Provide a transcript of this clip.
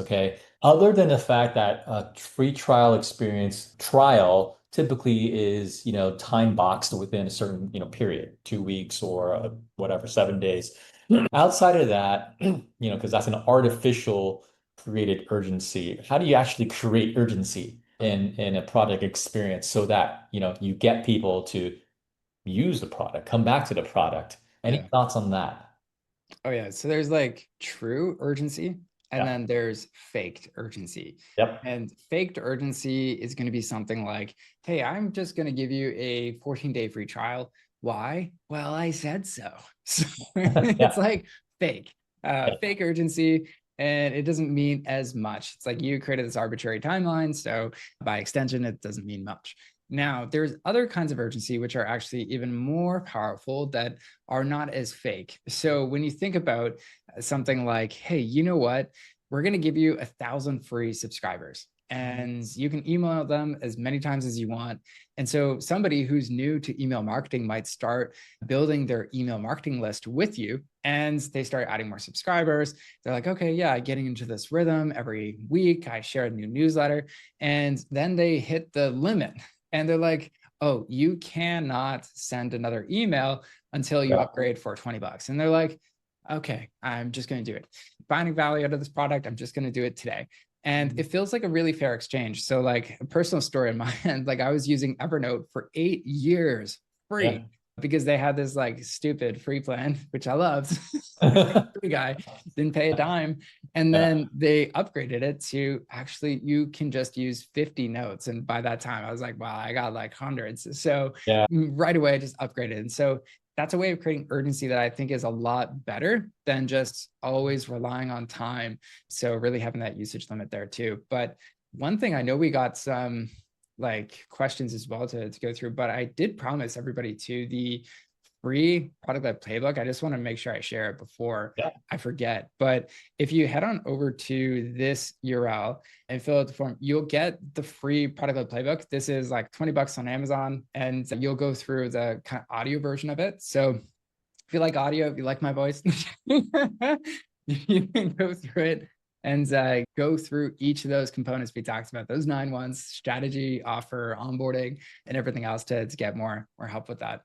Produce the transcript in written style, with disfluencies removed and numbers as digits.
Okay. Other than the fact that a free trial experience trial typically is, time boxed within a certain, period, 2 weeks or whatever, 7 days. Outside of that, because that's an artificial created urgency. How do you actually create urgency in a product experience so that, you get people to use the product, come back to the product? Any Yeah. thoughts on that? Oh yeah. So there's like true urgency and Yeah. then there's faked urgency. Yep. And faked urgency is going to be something like, hey, I'm just going to give you a 14-day free trial. Why? Well, I said so. So it's Yeah. like fake, Yeah. fake urgency. And it doesn't mean as much. It's like you created this arbitrary timeline. So by extension, it doesn't mean much. Now, there's other kinds of urgency which are actually even more powerful that are not as fake. So when you think about something like, hey, you know what? We're going to give you 1,000 free subscribers and you can email them as many times as you want. And so somebody who's new to email marketing might start building their email marketing list with you and they start adding more subscribers. They're like, okay, yeah, getting into this rhythm every week. I share a new newsletter. And then they hit the limit and they're like, oh, you cannot send another email until you Yeah. upgrade for $20. And they're like, okay, I'm just going to do it. Finding value out of this product, I'm just going to do it today. And it feels like a really fair exchange. So, like a personal story in my end, like I was using Evernote for 8 years Yeah. free because they had this like stupid free plan, which I loved. Free guy didn't pay a dime. And Yeah. then they upgraded it to actually you can just use 50 notes. And by that time, I was like, wow, I got like hundreds. So Yeah. right away, I just upgraded. And so that's a way of creating urgency that I think is a lot better than just always relying on time. So really having that usage limit there too. But one thing I know we got some like questions as well to go through, but I did promise everybody to the free product led playbook. I just want to make sure I share it before Yeah. I forget. But if you head on over to this URL and fill out the form, you'll get the free product led playbook. This is like $20 on Amazon, and you'll go through the kind of audio version of it. So if you like audio, if you like my voice, you can go through it and go through each of those components we talked about, those 9 ones, strategy, offer, onboarding, and everything else to get more help with that.